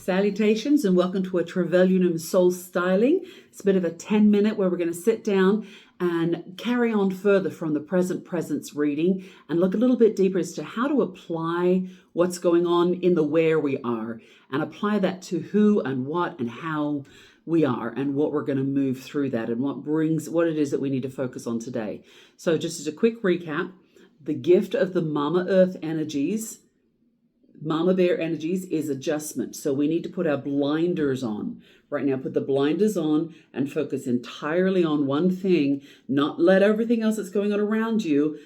Salutations and welcome to a Trevelyanum Soul Styling. It's a bit of a 10-minute where we're going to sit down and carry on further from the present presence reading and look a little bit deeper as to how to apply what's going on in the where we are and apply that to who and what and how we are and what we're going to move through that and what it is that we need to focus on today. So just as a quick recap, the gift of the Mama Earth energies, Mama Bear energies, is adjustment. So we need to put our blinders on. Right now, put the blinders on and focus entirely on one thing, not let everything else that's going on around you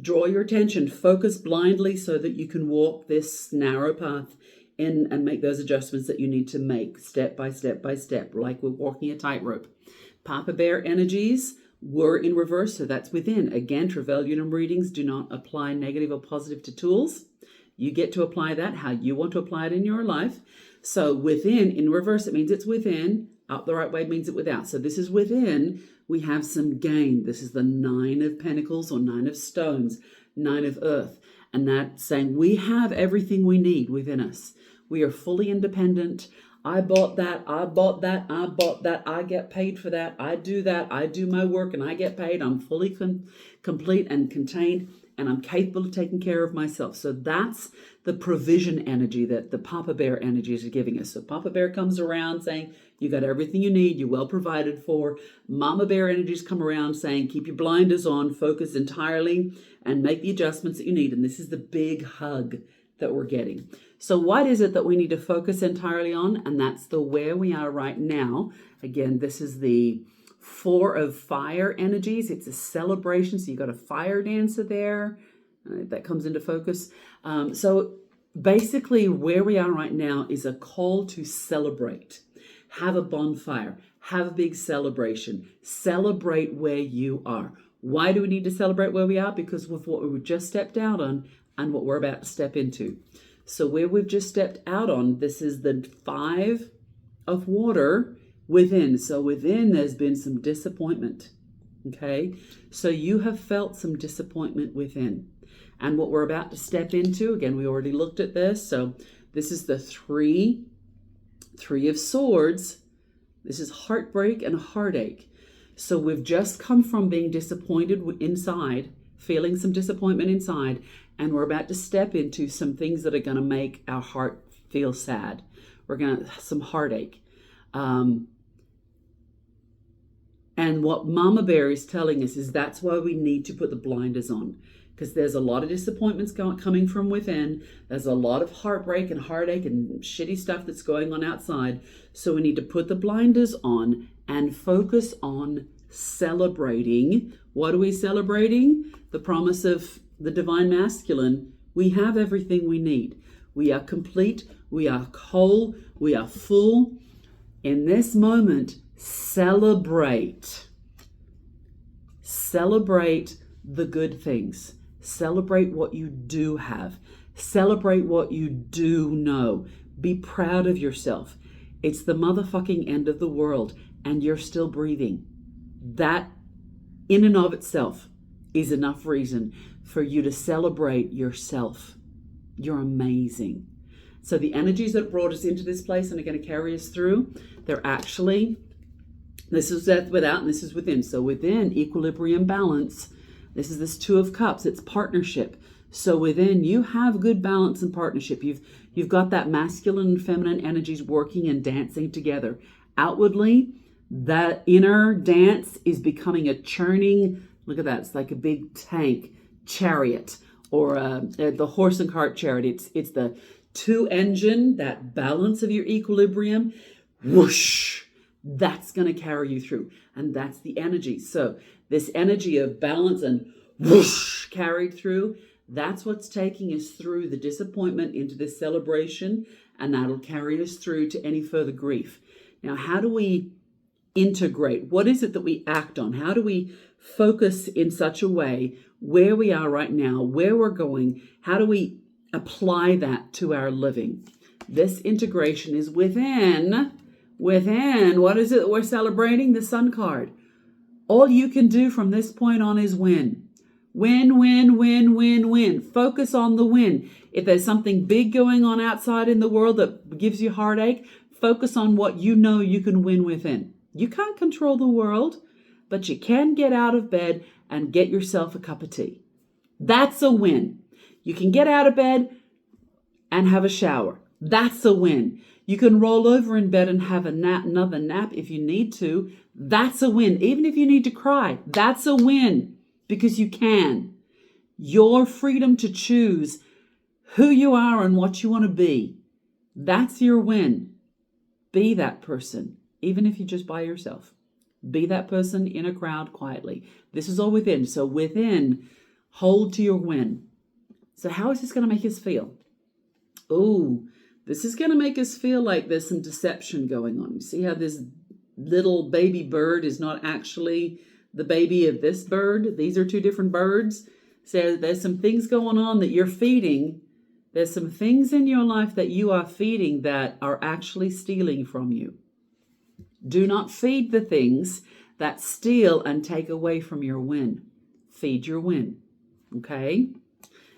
draw your attention. Focus blindly so that you can walk this narrow path in and make those adjustments that you need to make step by step by step, like we're walking a tightrope. Papa Bear energies were in reverse, so that's within. Again, Trevelyanum readings do not apply negative or positive to tools. You get to apply that how you want to apply it in your life. So within, in reverse, it means it's within. Up the right way means it without. So this is within. We have some gain. This is the 9 of Pentacles or 9 of Stones, 9 of Earth. And that's saying we have everything we need within us. We are fully independent. I bought that. I bought that. I bought that. I get paid for that. I do that. I do my work and I get paid. I'm fully complete and contained. And I'm capable of taking care of myself. So that's the provision energy that the Papa Bear energies are giving us. So Papa Bear comes around saying, you got everything you need, you're well provided for. Mama Bear energies come around saying, keep your blinders on, focus entirely, and make the adjustments that you need. And this is the big hug that we're getting. So what is it that we need to focus entirely on? And that's the where we are right now. Again, this is the 4 of fire energies. It's a celebration. So you got a fire dancer there. That comes into focus. So basically where we are right now is a call to celebrate. Have a bonfire. Have a big celebration. Celebrate where you are. Why do we need to celebrate where we are? Because with what we just stepped out on and what we're about to step into. So where we've just stepped out on, this is the 5 of water within. So within, there's been some disappointment. Okay. So you have felt some disappointment within. And what we're about to step into, again, we already looked at this. So this is the 3 of Swords. This is heartbreak and heartache. So we've just come from being disappointed inside, feeling some disappointment inside, and we're about to step into some things that are going to make our heart feel sad. We're going to some heartache. And what Mama Bear is telling us is that's why we need to put the blinders on, because there's a lot of disappointments coming from within. There's a lot of heartbreak and heartache and shitty stuff that's going on outside. So we need to put the blinders on and focus on celebrating. What are we celebrating? The promise of the divine masculine. We have everything we need. We are complete. We are whole. We are full. In this moment, celebrate. Celebrate the good things. Celebrate what you do have. Celebrate what you do know. Be proud of yourself. It's the motherfucking end of the world and you're still breathing. That in and of itself is enough reason for you to celebrate yourself. You're amazing. So the energies that brought us into this place and are going to carry us through, they're actually, this is without and this is within. So within, equilibrium, balance. This is this 2 of Cups. It's partnership. So within, you have good balance and partnership. You've got that masculine and feminine energies working and dancing together. Outwardly, that inner dance is becoming a churning, look at that, it's like a big tank chariot or the horse and cart chariot. It's the 2 engine, that balance of your equilibrium, whoosh, that's going to carry you through. And that's the energy. So this energy of balance and whoosh carried through, that's what's taking us through the disappointment into this celebration, and that'll carry us through to any further grief. Now, how do we integrate? What is it that we act on? How do we focus in such a way where we are right now, where we're going? How do we apply that to our living? This integration is within. What is it that we're celebrating? The Sun card. All you can do from this point on is win. Win, win, win, win, win. Focus on the win. If there's something big going on outside in the world that gives you heartache, focus on what you know you can win within. You can't control the world, but you can get out of bed and get yourself a cup of tea. That's a win. You can get out of bed and have a shower. That's a win. You can roll over in bed and have another nap if you need to. That's a win. Even if you need to cry, that's a win because you can. Your freedom to choose who you are and what you want to be. That's your win. Be that person, even if you're just by yourself. Be that person in a crowd quietly. This is all within. So within, hold to your win. So how is this going to make us feel? Oh, this is going to make us feel like there's some deception going on. You see how this little baby bird is not actually the baby of this bird? These are two different birds. So there's some things going on that you're feeding. There's some things in your life that you are feeding that are actually stealing from you. Do not feed the things that steal and take away from your win. Feed your win. Okay?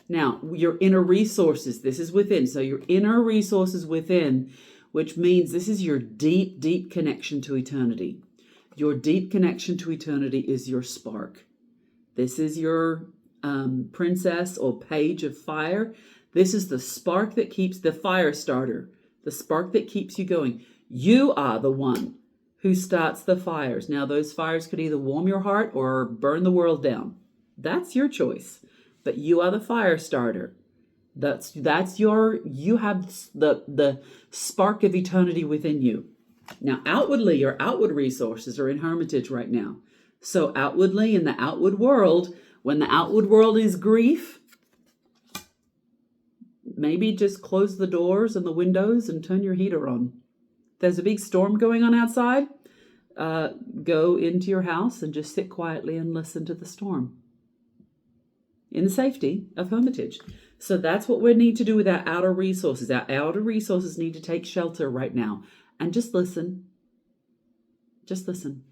Now, your inner resources, this is within. So your inner resources within, which means this is your deep, deep connection to eternity. Your deep connection to eternity is your spark. This is your princess or page of fire. This is the spark that keeps the fire starter, the spark that keeps you going. You are the one who starts the fires. Now, those fires could either warm your heart or burn the world down. That's your choice. But you are the fire starter. You have the spark of eternity within you. Now, outwardly, your outward resources are in hermitage right now. So outwardly, in the outward world, when the outward world is grief, maybe just close the doors and the windows and turn your heater on. If there's a big storm going on outside, go into your house and just sit quietly and listen to the storm in the safety of hermitage. So that's what we need to do with our outer resources. Our outer resources need to take shelter right now and just listen. Just listen.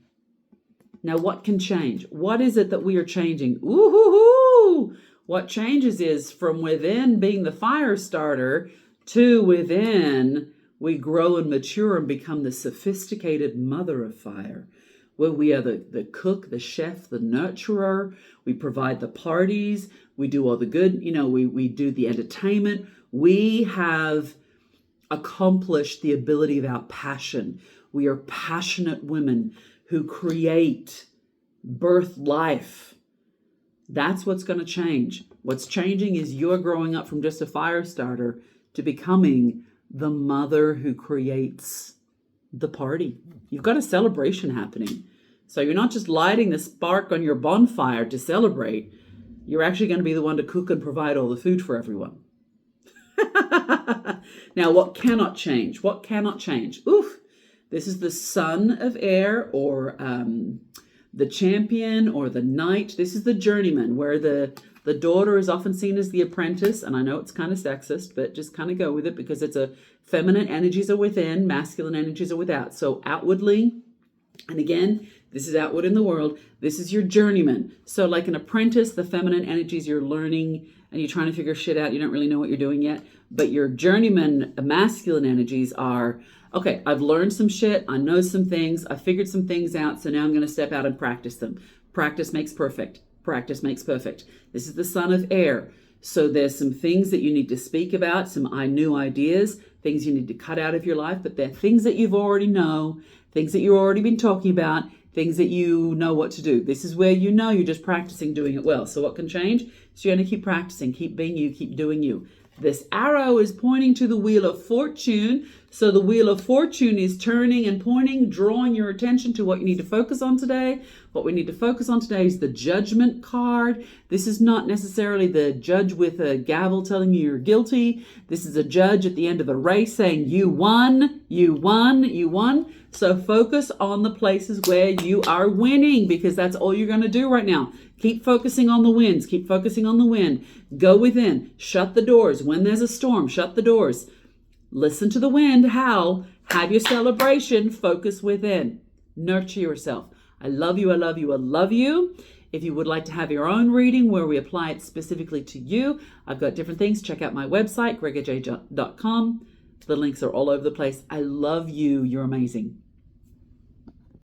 Now, what can change? What is it that we are changing? Ooh-hoo-hoo! What changes is from within being the fire starter to within we grow and mature and become the sophisticated mother of fire, where we are the cook, the chef, the nurturer. We provide the parties. We do all the good, we do the entertainment. We have accomplished the ability of our passion. We are passionate women who create, birth life. That's what's going to change. What's changing is you're growing up from just a fire starter to becoming the mother who creates the party. You've got a celebration happening. So you're not just lighting the spark on your bonfire to celebrate. You're actually going to be the one to cook and provide all the food for everyone. Now, what cannot change? What cannot change? Oof. This is the son of air, or the champion, or the knight. This is the journeyman, where the daughter is often seen as the apprentice. And I know it's kind of sexist, but just kind of go with it because it's a feminine energies are within, masculine energies are without. So outwardly, and again, this is outward in the world, this is your journeyman. So like an apprentice, the feminine energies, you're learning and you're trying to figure shit out. You don't really know what you're doing yet. But your journeyman, masculine energies are, okay, I've learned some shit. I know some things. I figured some things out. So now I'm going to step out and practice them. Practice makes perfect. Practice makes perfect. This is the son of air. So there's some things that you need to speak about, some new ideas, things you need to cut out of your life. But they're things that you've already know, things that you've already been talking about, things that you know what to do. This is where you're just practicing doing it well. So what can change? So you're going to keep practicing, keep being you, keep doing you. This arrow is pointing to the wheel of fortune. So the wheel of fortune is turning and pointing, drawing your attention to what you need to focus on today. What we need to focus on today is the judgment card. This is not necessarily the judge with a gavel telling you you're guilty. This is a judge at the end of a race saying you won, you won, you won. So focus on the places where you are winning, because that's all you're going to do right now. Keep focusing on the wins. Keep focusing on the win. Go within. Shut the doors. When there's a storm, shut the doors. Listen to the wind howl. Have your celebration. Focus within. Nurture yourself. I love you. I love you. I love you. If you would like to have your own reading where we apply it specifically to you, I've got different things. Check out my website, gregaj.com. The links are all over the place. I love you. You're amazing.